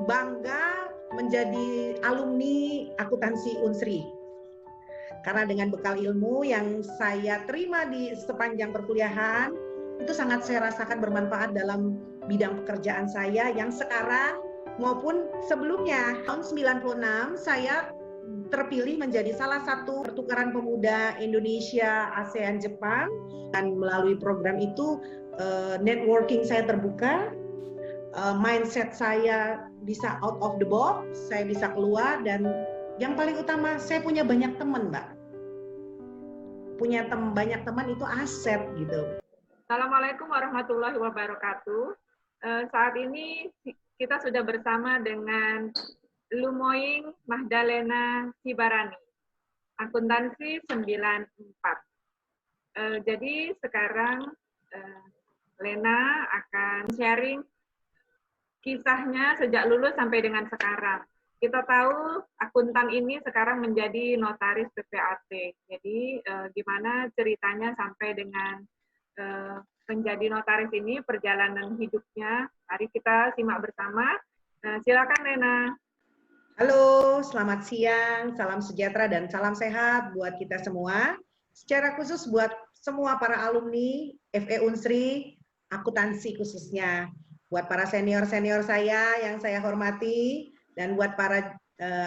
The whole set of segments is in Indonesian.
bangga menjadi alumni akuntansi Unsri. Karena dengan bekal ilmu yang saya terima di sepanjang perkuliahan, itu sangat saya rasakan bermanfaat dalam bidang pekerjaan saya yang sekarang maupun sebelumnya. Tahun 96 saya terpilih menjadi salah satu pertukaran pemuda Indonesia ASEAN Jepang, dan melalui program itu networking saya terbuka, mindset saya bisa out of the box, saya bisa keluar, dan yang paling utama saya punya banyak teman, Mbak. Punya banyak teman itu aset gitu. Assalamualaikum warahmatullahi wabarakatuh. Saat ini kita sudah bersama dengan Lumoing Mahdalena Sibarani, akuntansi 94. Jadi sekarang Lena akan sharing kisahnya sejak lulus sampai dengan sekarang. Kita tahu akuntan ini sekarang menjadi notaris PPAT. Jadi gimana ceritanya sampai dengan menjadi notaris ini, perjalanan hidupnya. Mari kita simak bersama. Silakan Lena. Halo, selamat siang, salam sejahtera dan salam sehat buat kita semua. Secara khusus buat semua para alumni FE Unsri, akuntansi khususnya. Buat para senior-senior saya yang saya hormati, dan buat para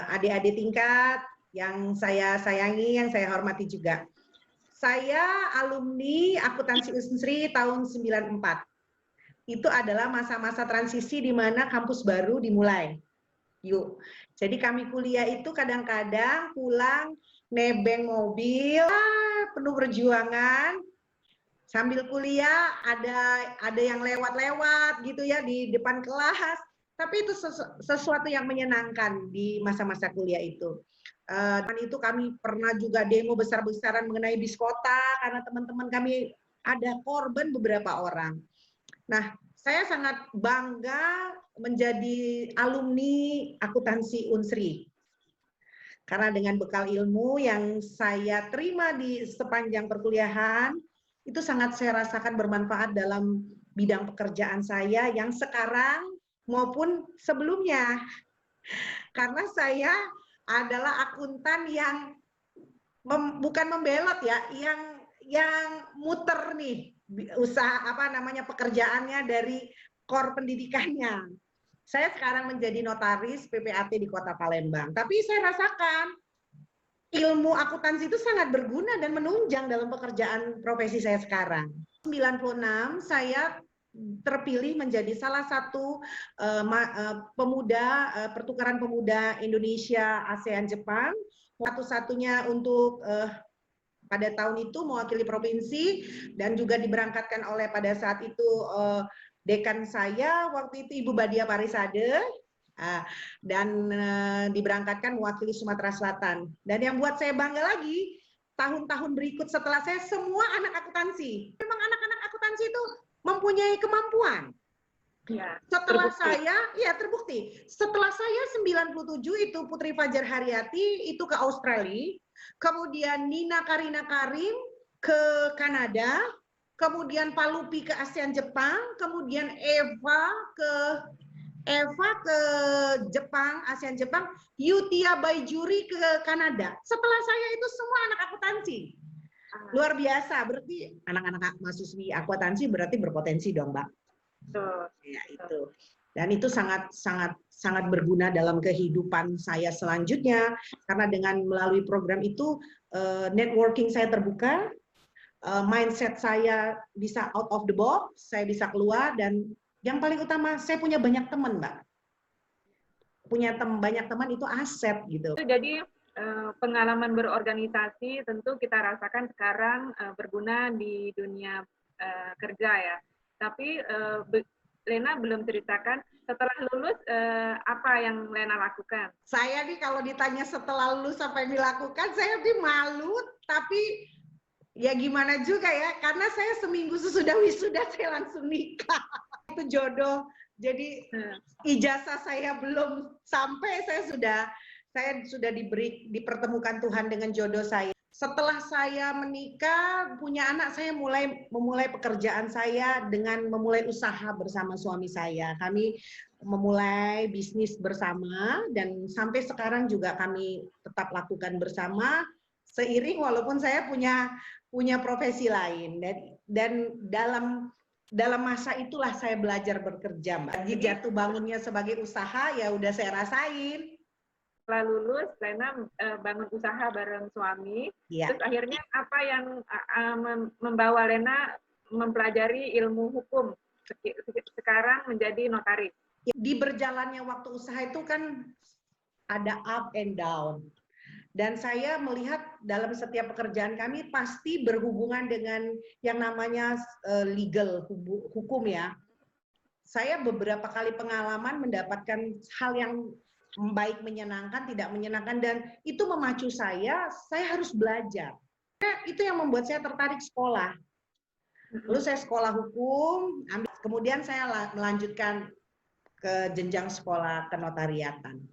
adik-adik tingkat yang saya sayangi, yang saya hormati juga. Saya alumni akuntansi Unsri tahun 94. Itu adalah masa-masa transisi di mana kampus baru dimulai. Yuk. Jadi kami kuliah itu kadang-kadang pulang nebeng mobil, penuh perjuangan. Sambil kuliah ada yang lewat-lewat gitu ya di depan kelas. Tapi itu sesuatu yang menyenangkan di masa-masa kuliah itu. Dan itu kami pernah juga demo besar-besaran mengenai bis kota karena teman-teman kami ada korban beberapa orang. Nah, saya sangat bangga menjadi alumni akuntansi Unsri. Karena dengan bekal ilmu yang saya terima di sepanjang perkuliahan, itu sangat saya rasakan bermanfaat dalam bidang pekerjaan saya yang sekarang maupun sebelumnya. Karena saya adalah akuntan yang bukan membelot ya, yang muter nih usaha pekerjaannya dari core pendidikannya. Saya sekarang menjadi notaris PPAT di Kota Palembang. Tapi saya rasakan ilmu akuntansi itu sangat berguna dan menunjang dalam pekerjaan profesi saya sekarang. 96 saya terpilih menjadi salah satu pertukaran pemuda Indonesia ASEAN Jepang, satu-satunya untuk pada tahun itu mewakili provinsi, dan juga diberangkatkan oleh pada saat itu dekan saya waktu itu Ibu Badia Parisade, dan diberangkatkan mewakili Sumatera Selatan. Dan yang buat saya bangga lagi, tahun-tahun berikut setelah saya, semua anak akuntansi. Memang anak-anak akuntansi itu mempunyai kemampuan. Ya, setelah terbukti. Saya, ya terbukti. Setelah saya 97 itu Putri Fajar Haryati itu ke Australia, kemudian Nina Karina Karim ke Kanada, kemudian Palupi ke ASEAN Jepang, kemudian Eva ke Jepang, ASEAN Jepang, Yutia Baijuri ke Kanada. Setelah saya itu semua anak akuntansi. Luar biasa, berarti anak-anak mahasiswi akuntansi berarti berpotensi dong, Mbak. Ya, itu. Dan itu sangat berguna dalam kehidupan saya selanjutnya, karena dengan melalui program itu networking saya terbuka, mindset saya bisa out of the box, saya bisa keluar, dan yang paling utama saya punya banyak teman, Mbak. Punya banyak teman itu aset gitu. Jadi pengalaman berorganisasi tentu kita rasakan sekarang berguna di dunia kerja ya. Tapi Lena belum ceritakan setelah lulus apa yang Lena lakukan. Saya nih kalau ditanya setelah lulus apa yang dilakukan, saya lebih malu, tapi ya gimana juga ya, karena saya seminggu sesudah wisuda saya langsung nikah. Itu jodoh. Jadi ijazah saya belum sampai, saya sudah dipertemukan Tuhan dengan jodoh saya. setelah saya menikah, punya anak, saya memulai pekerjaan saya dengan memulai usaha bersama suami saya. Kami memulai bisnis bersama dan sampai sekarang juga kami tetap lakukan bersama seiring walaupun saya punya profesi lain dan dalam masa itulah saya belajar bekerja, Mbak. Jadi jatuh bangunnya sebagai usaha ya udah saya rasain. Setelah lulus, Lena bangun usaha bareng suami. Ya. Terus akhirnya apa yang membawa Lena mempelajari ilmu hukum sekarang menjadi notaris? Di berjalannya waktu usaha itu kan ada up and down. Dan saya melihat dalam setiap pekerjaan kami pasti berhubungan dengan yang namanya legal, hukum ya. Saya beberapa kali pengalaman mendapatkan hal yang baik menyenangkan, tidak menyenangkan, dan itu memacu saya harus belajar. Itu yang membuat saya tertarik sekolah. Lalu saya sekolah hukum, kemudian saya melanjutkan ke jenjang sekolah kenotariatan.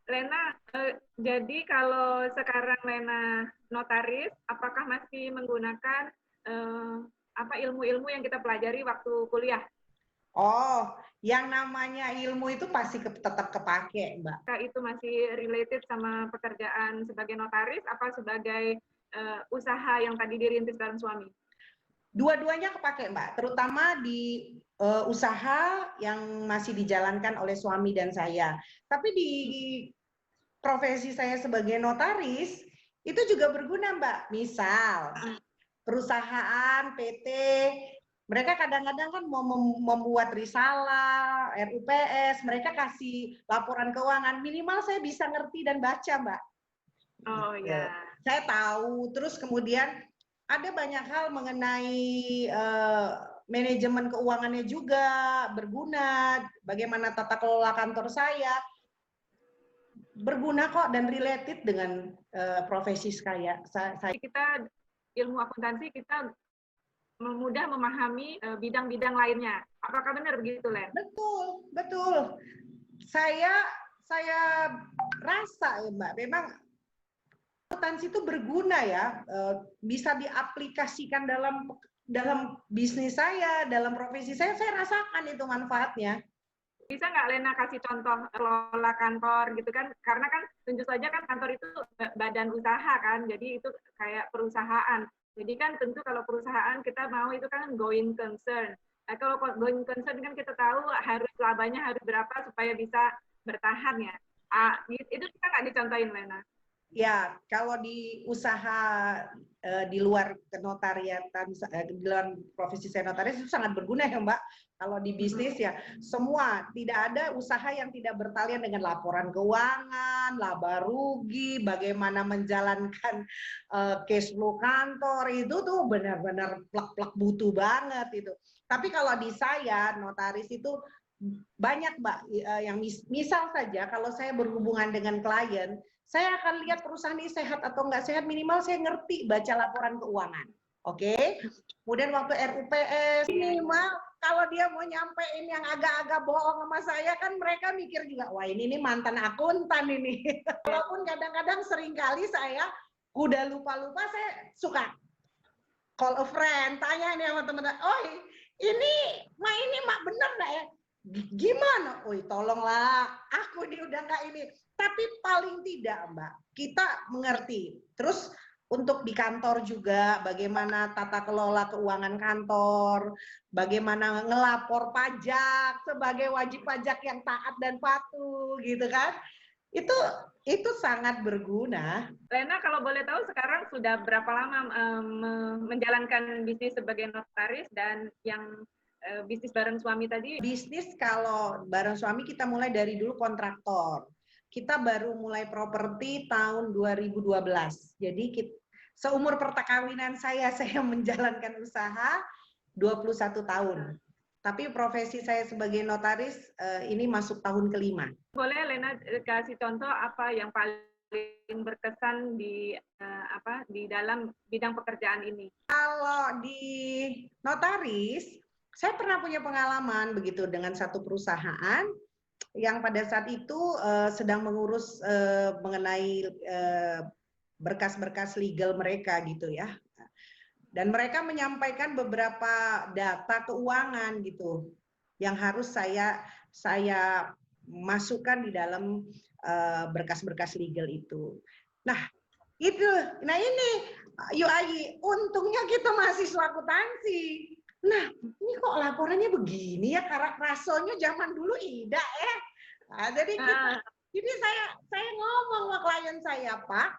Lena, jadi kalau sekarang Lena notaris, apakah masih menggunakan ilmu-ilmu yang kita pelajari waktu kuliah? Oh, yang namanya ilmu itu pasti tetap kepake, Mbak. Itu masih related sama pekerjaan sebagai notaris apa sebagai usaha yang tadi dirintis bareng suami? Dua-duanya kepake, Mbak. Terutama di usaha yang masih dijalankan oleh suami dan saya. Tapi di profesi saya sebagai notaris, itu juga berguna, Mbak. Misal, perusahaan, PT, mereka kadang-kadang kan mau membuat risalah, RUPS, mereka kasih laporan keuangan, minimal saya bisa ngerti dan baca, Mbak. Oh ya. Saya tahu, terus kemudian ada banyak hal mengenai manajemen keuangannya juga berguna, bagaimana tata kelola kantor saya, berguna kok dan related dengan profesi saya. Kita ilmu akuntansi kita mudah memahami bidang-bidang lainnya. Apakah benar begitu, Len? Betul, betul. Saya rasa ya, Mbak, memang akuntansi itu berguna ya, bisa diaplikasikan dalam bisnis saya, dalam profesi saya rasakan itu manfaatnya. Bisa nggak Lena kasih contoh kelola kantor gitu kan? Karena kan tentu saja kan kantor itu badan usaha kan, jadi itu kayak perusahaan. Jadi kan tentu kalau perusahaan kita mau itu kan going concern. Nah, kalau going concern kan kita tahu harus labanya harus berapa supaya bisa bertahan ya. Itu kita nggak dicontohin, Lena. Ya, kalau di usaha di luar kenotariatan, di luar profesi saya notaris itu sangat berguna ya, Mbak. Kalau di bisnis ya semua, tidak ada usaha yang tidak bertalian dengan laporan keuangan, laba rugi, bagaimana menjalankan cash flow kantor, itu tuh benar-benar plak-plak butuh banget itu. Tapi kalau di saya notaris itu banyak, Mbak, yang misal saja kalau saya berhubungan dengan klien, saya akan lihat perusahaan ini sehat atau enggak sehat, minimal saya ngerti baca laporan keuangan. Oke. Kemudian waktu RUPS, minimal kalau dia mau nyampein yang agak-agak bohong sama saya, kan mereka mikir juga, wah ini mantan akuntan ini. Walaupun kadang-kadang seringkali saya udah lupa-lupa, saya suka call a friend, tanya nih sama teman-teman, oh ini mak bener nggak ya? Gimana? Oi, tolonglah, aku ini udah nggak ini. Tapi paling tidak, Mbak, kita mengerti. Terus untuk di kantor juga, bagaimana tata kelola keuangan kantor, bagaimana ngelapor pajak sebagai wajib pajak yang taat dan patuh, gitu kan? Itu sangat berguna. Lena, kalau boleh tahu sekarang sudah berapa lama menjalankan bisnis sebagai notaris dan yang bisnis bareng suami tadi? Bisnis kalau bareng suami kita mulai dari dulu kontraktor. Kita baru mulai properti tahun 2012. Jadi seumur perkawinan saya menjalankan usaha 21 tahun. Tapi profesi saya sebagai notaris ini masuk tahun kelima. Boleh Lena kasih contoh apa yang paling berkesan di dalam bidang pekerjaan ini? Kalau di notaris, saya pernah punya pengalaman begitu dengan satu perusahaan yang pada saat itu sedang mengurus mengenai berkas-berkas legal mereka gitu ya. Dan mereka menyampaikan beberapa data keuangan gitu yang harus saya masukkan di dalam berkas-berkas legal itu. Nah, ini Yu Ayi, untungnya kita mahasiswa akuntansi. Nah, ini kok laporannya begini ya, karena rasonya zaman dulu tidak ya. Nah, jadi saya ngomong sama klien saya, Pak,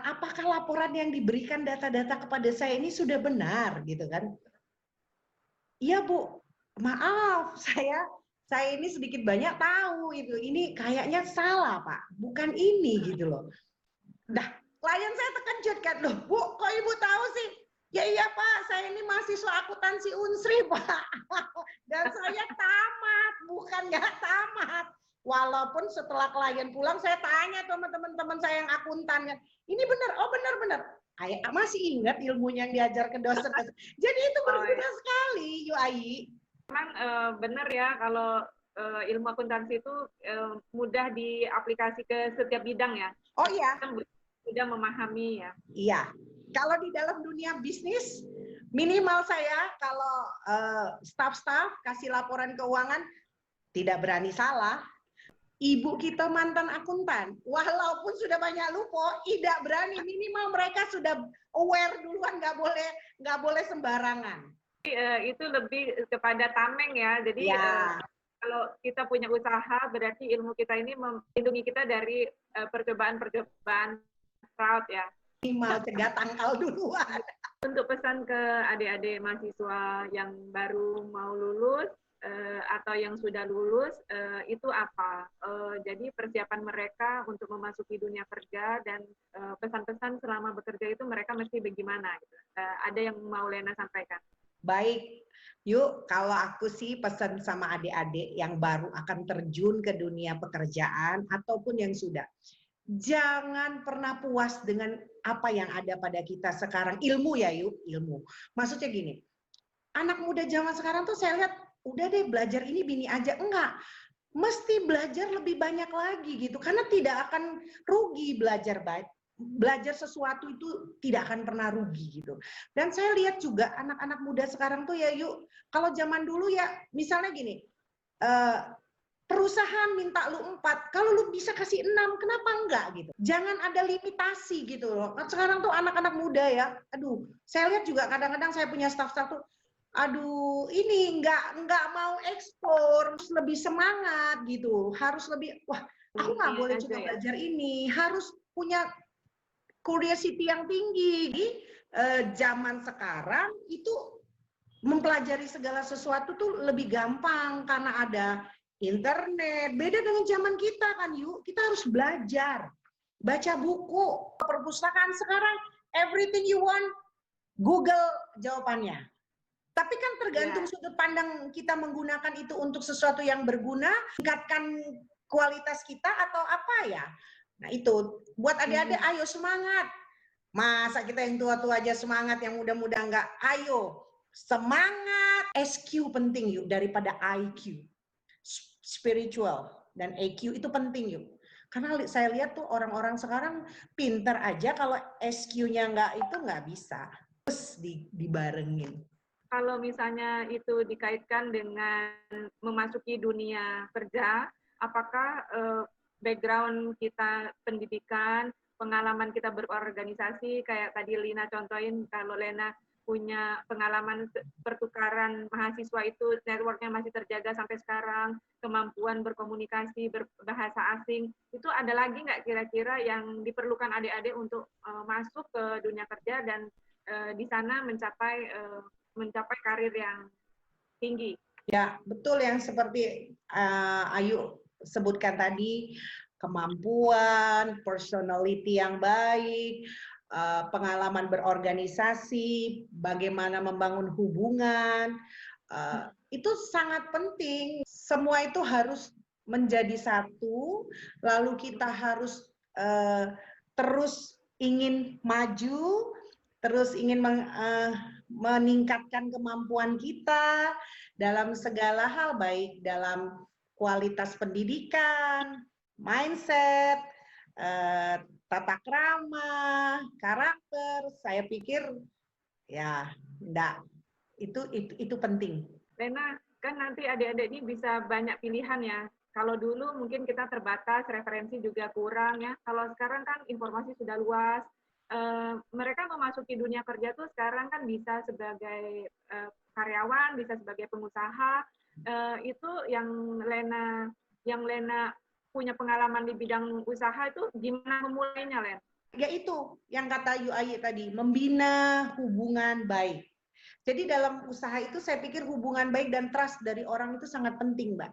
apakah laporan yang diberikan data-data kepada saya ini sudah benar gitu kan? Iya Bu, maaf saya ini sedikit banyak tahu itu. Ini kayaknya salah Pak, bukan ini gitu loh. Nah, klien saya terkejut kan, loh Bu, kok Ibu tahu sih? Ya iya Pak, saya ini mahasiswa akuntansi Unsri Pak. Dan saya tamat, bukan nggak tamat. Walaupun setelah klien pulang, saya tanya sama teman-teman saya yang akuntan, ini benar, oh benar-benar. Masih ingat ilmunya yang diajar ke dosen. Jadi itu berguna sekali, Yu Ayi. Memang benar ya, kalau ilmu akuntansi itu mudah diaplikasi ke setiap bidang ya. Oh iya. Mudah memahami ya. Iya. Kalau di dalam dunia bisnis, minimal saya kalau staff-staff kasih laporan keuangan tidak berani salah. Ibu kita mantan akuntan, walaupun sudah banyak lupa, tidak berani. Minimal mereka sudah aware duluan, nggak boleh sembarangan. Itu lebih kepada tameng ya. Jadi kalau kita punya usaha, berarti ilmu kita ini melindungi kita dari percobaan-percobaan fraud ya. Minimal cegah tangkal duluan. Untuk pesan ke adik-adik mahasiswa yang baru mau lulus atau yang sudah lulus, itu apa? Jadi persiapan mereka untuk memasuki dunia kerja dan pesan-pesan selama bekerja itu mereka mesti bagaimana? Gitu. Ada yang mau Lena sampaikan? Baik, yuk kalau aku sih pesan sama adik-adik yang baru akan terjun ke dunia pekerjaan ataupun yang sudah. Jangan pernah puas dengan apa yang ada pada kita sekarang. Ilmu ya yuk, ilmu. Maksudnya gini, anak muda zaman sekarang tuh saya lihat, udah deh belajar ini bini aja. Enggak, mesti belajar lebih banyak lagi gitu. Karena tidak akan rugi belajar sesuatu itu tidak akan pernah rugi gitu. Dan saya lihat juga anak-anak muda sekarang tuh ya yuk, kalau zaman dulu ya misalnya gini, perusahaan minta lu 4, kalau lu bisa kasih 6, kenapa enggak gitu. Jangan ada limitasi gitu loh. Sekarang tuh anak-anak muda ya, aduh, saya lihat juga kadang-kadang saya punya staff-staff tuh, aduh ini nggak mau ekspor, harus lebih semangat gitu, harus lebih, wah aku nggak boleh cuma belajar ini, harus punya curiosity yang tinggi. Zaman sekarang itu mempelajari segala sesuatu tuh lebih gampang karena ada internet. Beda dengan zaman kita kan yuk, kita harus belajar, baca buku. Perpustakaan sekarang everything you want Google jawabannya. Tapi kan tergantung sudut pandang kita menggunakan itu untuk sesuatu yang berguna, meningkatkan kualitas kita atau apa ya. Nah itu, buat adik-adik ayo semangat. Masa kita yang tua-tua aja semangat, yang muda-muda enggak. Ayo, semangat. SQ penting yuk daripada IQ. Spiritual dan EQ itu penting yuk. Karena saya lihat tuh orang-orang sekarang pinter aja, kalau SQ-nya nggak bisa. Terus dibarengin. Kalau misalnya itu dikaitkan dengan memasuki dunia kerja, apakah background kita pendidikan, pengalaman kita berorganisasi, kayak tadi Lina contohin, kalau Lena punya pengalaman pertukaran mahasiswa itu, networknya masih terjaga sampai sekarang, kemampuan berkomunikasi, berbahasa asing, itu ada lagi nggak kira-kira yang diperlukan adik-adik untuk masuk ke dunia kerja dan di sana mencapai karir yang tinggi? Ya, betul yang seperti Ayu sebutkan tadi, kemampuan, personality yang baik, pengalaman berorganisasi, bagaimana membangun hubungan, itu sangat penting. Semua itu harus menjadi satu, lalu kita harus terus ingin maju, terus ingin meningkatkan kemampuan kita dalam segala hal, baik dalam kualitas pendidikan, mindset, tata krama, karakter, saya pikir ya enggak, itu penting. Lena, kan nanti adik-adik ini bisa banyak pilihan ya. Kalau dulu mungkin kita terbatas, referensi juga kurang ya. Kalau sekarang kan informasi sudah luas. Mereka memasuki dunia kerja tuh sekarang kan bisa sebagai karyawan, bisa sebagai pengusaha. Itu yang Lena punya pengalaman di bidang usaha itu gimana memulainya, Len? Ya itu yang kata Yu Ayi tadi, membina hubungan baik. Jadi dalam usaha itu saya pikir hubungan baik dan trust dari orang itu sangat penting, Mbak.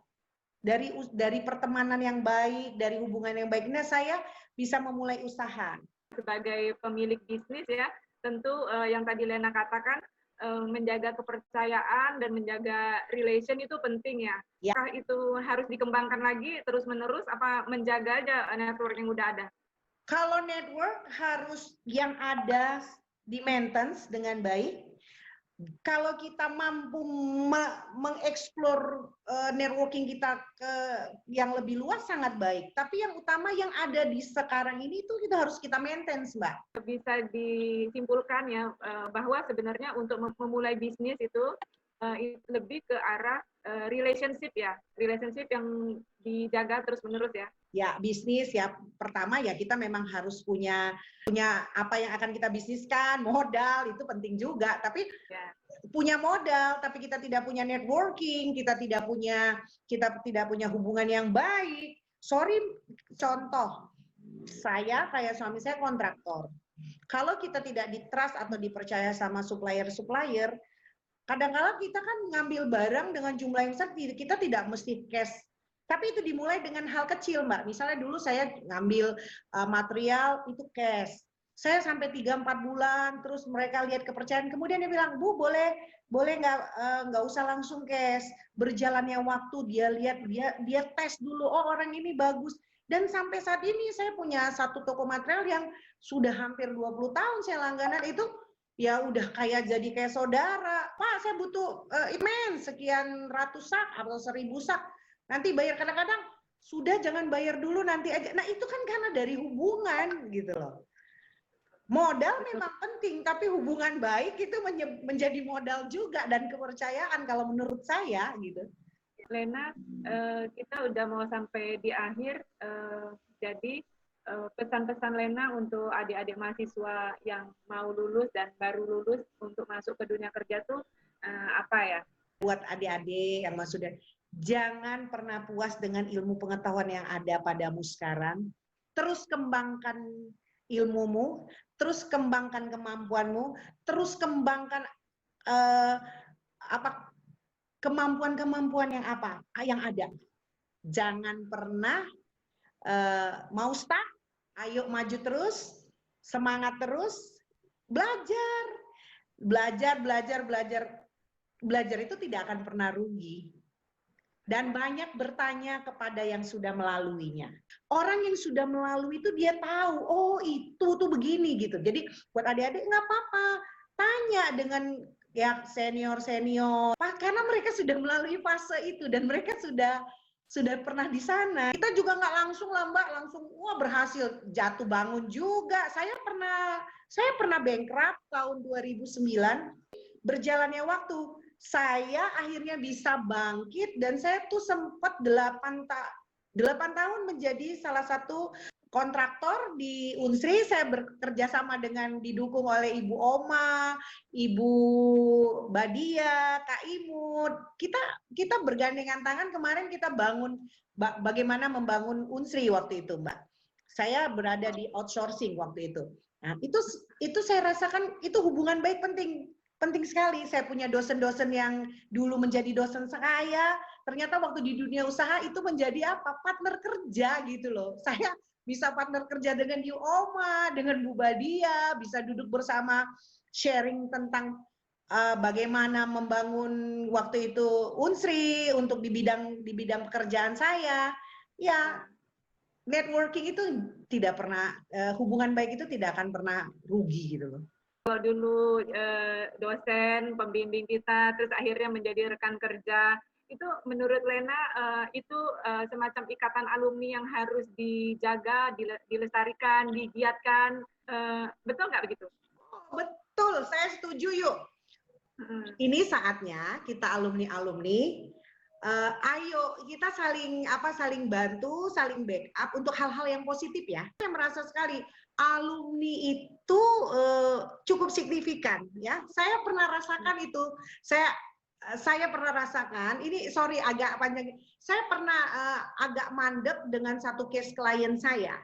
Dari pertemanan yang baik, dari hubungan yang baik, nah saya bisa memulai usaha. Sebagai pemilik bisnis ya, tentu yang tadi Lena katakan, menjaga kepercayaan dan menjaga relation itu penting ya. Ya. Apakah itu harus dikembangkan lagi terus-menerus, apa menjaga aja network yang udah ada? Kalau network harus yang ada di maintenance dengan baik. Kalau kita mampu mengeksplor networking kita ke yang lebih luas sangat baik. Tapi yang utama yang ada di sekarang ini itu kita harus kita maintain, Mbak. Bisa disimpulkan ya bahwa sebenarnya untuk memulai bisnis itu lebih ke arah relationship ya, relationship yang dijaga terus-menerus ya. Ya, bisnis ya pertama ya kita memang harus punya apa yang akan kita bisniskan, modal itu penting juga. Tapi ya, punya modal tapi kita tidak punya networking, kita tidak punya hubungan yang baik. Sorry, contoh saya kayak suami saya kontraktor. Kalau kita tidak di-trust atau dipercaya sama supplier, kadang-kadang kita kan ngambil barang dengan jumlah yang besar, kita tidak mesti cash. Tapi itu dimulai dengan hal kecil, Mbak. Misalnya dulu saya ngambil material itu cash. Saya sampai 3-4 bulan, terus mereka lihat kepercayaan. Kemudian dia bilang, Bu, boleh nggak usah langsung cash. Berjalannya waktu, dia lihat, dia tes dulu, oh orang ini bagus. Dan sampai saat ini saya punya satu toko material yang sudah hampir 20 tahun saya langganan, itu ya udah jadi kayak saudara. Pak, saya butuh sekian ratus sak atau 1000 sak. Nanti bayar, kadang-kadang sudah jangan bayar dulu nanti aja. Nah itu kan karena dari hubungan gitu loh. Modal memang penting, tapi hubungan baik itu menjadi modal juga dan kepercayaan kalau menurut saya gitu. Lena, kita udah mau sampai di akhir, jadi pesan-pesan Lena untuk adik-adik mahasiswa yang mau lulus dan baru lulus untuk masuk ke dunia kerja tuh apa ya? Buat adik-adik yang masuk, jangan pernah puas dengan ilmu pengetahuan yang ada padamu sekarang. Terus kembangkan ilmumu, terus kembangkan kemampuanmu, terus kembangkan kemampuan-kemampuan yang ada. Jangan pernah mau stuck, ayo maju terus, semangat terus, belajar. Belajar itu tidak akan pernah rugi. Dan banyak bertanya kepada yang sudah melaluinya. Orang yang sudah melalui itu dia tahu, oh itu tuh begini gitu. Jadi buat adik-adik nggak apa-apa, tanya dengan ya senior, karena mereka sudah melalui fase itu dan mereka sudah pernah di sana. Kita juga nggak langsung lah Mbak, langsung wah berhasil jatuh bangun juga. Saya pernah bankrupt tahun 2009. Berjalannya waktu, saya akhirnya bisa bangkit dan saya tuh sempat 8 tahun menjadi salah satu kontraktor di Unsri. Saya bekerja sama dengan didukung oleh Ibu Oma, Ibu Badia, Kak Imut. Kita bergandengan tangan kemarin kita bangun bagaimana membangun Unsri waktu itu, Mbak. Saya berada di outsourcing waktu itu. Nah, itu saya rasakan itu hubungan baik penting sekali. Saya punya dosen-dosen yang dulu menjadi dosen saya, ternyata waktu di dunia usaha itu menjadi partner kerja gitu loh. Saya bisa partner kerja dengan Yu Oma, dengan Bu Badia, bisa duduk bersama sharing tentang bagaimana membangun waktu itu Unsri untuk di bidang pekerjaan saya. Ya, networking itu tidak pernah, hubungan baik itu tidak akan pernah rugi gitu loh. Kalau dulu dosen, pembimbing kita, terus akhirnya menjadi rekan kerja, itu menurut Lena itu semacam ikatan alumni yang harus dijaga, dilestarikan, digiatkan, betul nggak begitu? Betul, saya setuju yuk. Ini saatnya kita alumni-alumni, ayo kita saling bantu, saling backup untuk hal-hal yang positif ya. Saya merasa sekali alumni itu cukup signifikan ya. Saya pernah rasakan itu. Saya pernah rasakan, ini sorry agak panjang, saya pernah agak mandek dengan satu case klien saya.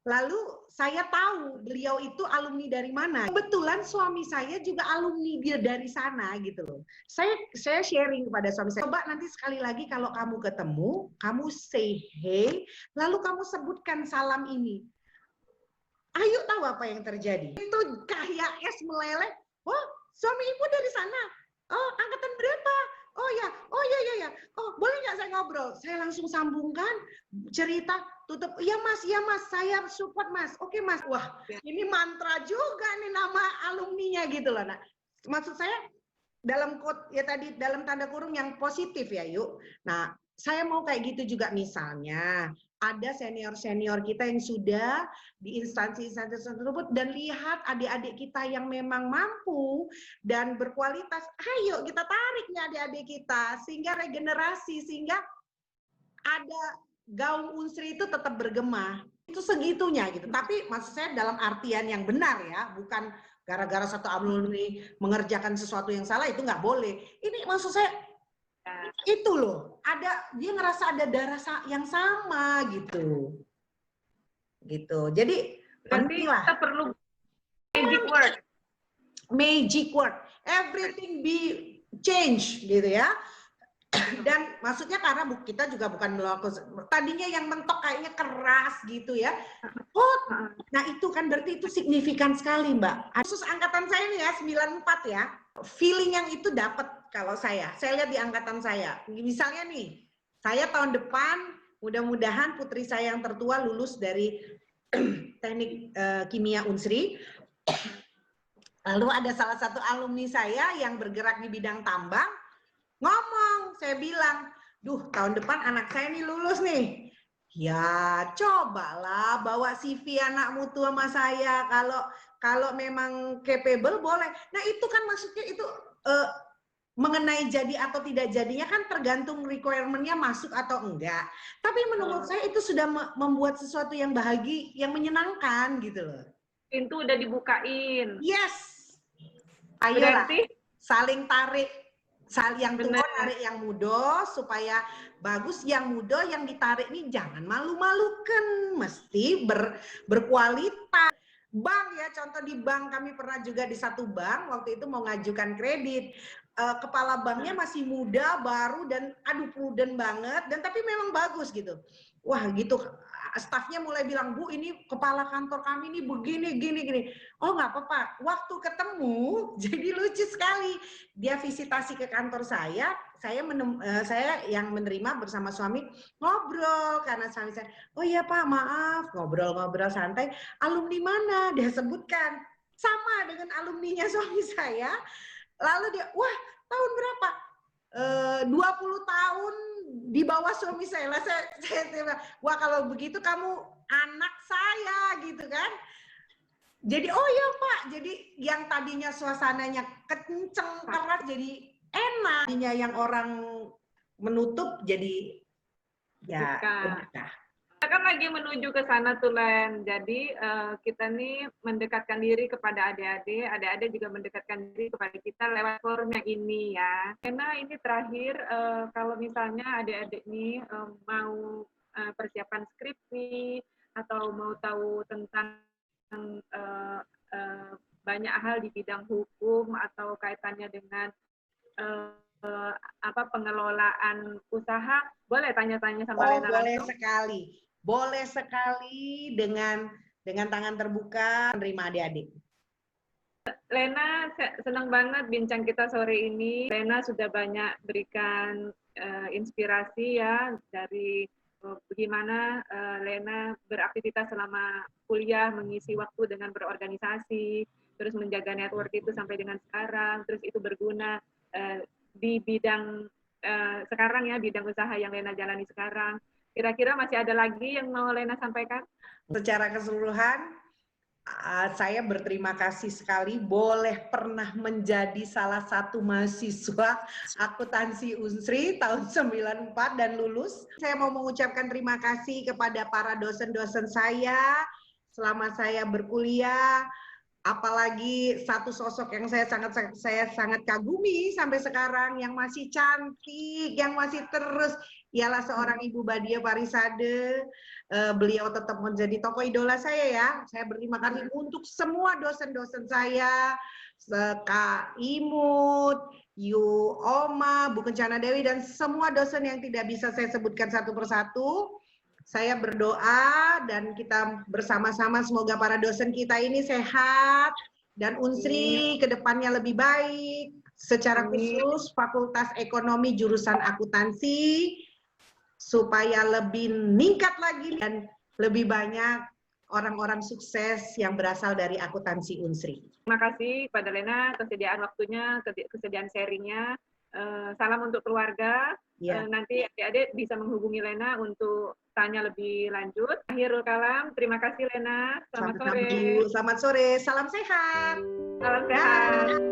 Lalu saya tahu beliau itu alumni dari mana. Kebetulan suami saya juga alumni dia dari sana gitu loh. Saya sharing kepada suami saya, coba nanti sekali lagi kalau kamu ketemu, kamu say hey, lalu kamu sebutkan salam ini. Ayo tahu apa yang terjadi. Itu kayak es meleleh. Oh, suami ibu dari sana. Oh, angkatan berapa? Oh ya, ya. Oh, boleh nggak saya ngobrol? Saya langsung sambungkan cerita, tutup. Iya mas, saya support mas. Oke mas. Wah, ini mantra juga nih nama alumninya gitu loh. Nah, maksud saya dalam quote ya tadi dalam tanda kurung yang positif ya yuk. Nah, saya mau kayak gitu juga misalnya ada senior-senior kita yang sudah di instansi-instansi tersebut dan lihat adik-adik kita yang memang mampu dan berkualitas, ayo kita tarik nih adik-adik kita sehingga regenerasi, sehingga ada gaung Unsri itu tetap bergema. Itu segitunya gitu. Tapi maksud saya dalam artian yang benar ya, bukan gara-gara satu alumni mengerjakan sesuatu yang salah itu nggak boleh. Ini maksud saya itu loh, dia ngerasa ada darah yang sama gitu. Jadi pentinglah. Kita perlu magic word, everything be change gitu ya. Dan maksudnya karena kita juga bukan melakukan, tadinya yang mentok kayaknya keras gitu ya. Oh, nah itu kan berarti itu signifikan sekali Mbak. Khusus angkatan saya ini ya 94 ya, feeling yang itu dapat kalau saya lihat di angkatan saya. Misalnya nih, saya tahun depan mudah-mudahan putri saya yang tertua lulus dari teknik kimia Unsri. Lalu ada salah satu alumni saya yang bergerak di bidang tambang, ngomong, saya bilang, duh tahun depan anak saya ini lulus nih. Ya cobalah bawa CV anakmu tua sama saya, kalau memang capable boleh. Nah itu kan maksudnya itu mengenai jadi atau tidak jadinya kan tergantung requirement-nya masuk atau enggak. Tapi menurut saya itu sudah membuat sesuatu yang bahagia, yang menyenangkan gitu loh. Pintu udah dibukain. Yes. Ayolah, saling tarik, yang tua tarik yang muda supaya bagus. Yang muda yang ditarik ini jangan malu-malukan, mesti berkualitas. Bank ya, contoh di bank kami pernah juga di satu bank waktu itu mau ngajukan kredit. Kepala banknya masih muda, baru dan aduh prudent banget dan tapi memang bagus gitu. Wah gitu, stafnya mulai bilang, Bu ini kepala kantor kami ini begini, gini. Oh nggak apa-apa, waktu ketemu jadi lucu sekali. Dia visitasi ke kantor saya yang menerima bersama suami, ngobrol karena suami saya, oh iya Pak maaf, ngobrol-ngobrol santai, alumni mana? Dia sebutkan, sama dengan alumninya suami saya. Lalu dia, wah tahun berapa? 20 tahun di bawah suami saya. Lah saya bilang, wah kalau begitu kamu anak saya gitu kan. Jadi oh ya Pak, jadi yang tadinya suasananya kenceng keras jadi enak. Tadinya yang orang menutup jadi ya buka. Kita kan lagi menuju ke sana tuh Len. Jadi kita nih mendekatkan diri kepada adik-adik, adik-adik juga mendekatkan diri kepada kita lewat forum yang ini ya. Karena ini terakhir kalau misalnya adik-adik nih mau persiapan skripsi atau mau tahu tentang banyak hal di bidang hukum atau kaitannya dengan pengelolaan usaha, boleh tanya-tanya sama Lena langsung? Boleh sekali dengan tangan terbuka menerima adik-adik. Lena, senang banget bincang kita sore ini. Lena sudah banyak berikan inspirasi ya dari bagaimana Lena beraktivitas selama kuliah, mengisi waktu dengan berorganisasi, terus menjaga network itu sampai dengan sekarang, terus itu berguna di bidang sekarang ya, bidang usaha yang Lena jalani sekarang. Kira-kira masih ada lagi yang mau Lena sampaikan? Secara keseluruhan, saya berterima kasih sekali boleh pernah menjadi salah satu mahasiswa akuntansi Unsri tahun 94 dan lulus. Saya mau mengucapkan terima kasih kepada para dosen-dosen saya selama saya berkuliah, apalagi satu sosok yang saya sangat kagumi sampai sekarang, yang masih cantik, yang masih terus, ialah seorang Ibu Badia Parisade. Beliau tetap menjadi tokoh idola saya ya. Saya berterima kasih untuk semua dosen-dosen saya, Kak Imut, Yu Oma, Bu Kencana Dewi, dan semua dosen yang tidak bisa saya sebutkan satu persatu. Saya berdoa dan kita bersama-sama semoga para dosen kita ini sehat dan Unsri ke depannya lebih baik. Secara khusus Fakultas Ekonomi jurusan akuntansi supaya lebih meningkat lagi dan lebih banyak orang-orang sukses yang berasal dari akuntansi Unsri. Terima kasih kepada Lena, kesediaan waktunya, kesediaan sharingnya. Salam untuk keluarga. Nanti adik-adik bisa menghubungi Lena untuk tanya lebih lanjut. Akhirul kalam, terima kasih Lena. Selamat sore. Selamat sore, salam sehat. Salam sehat.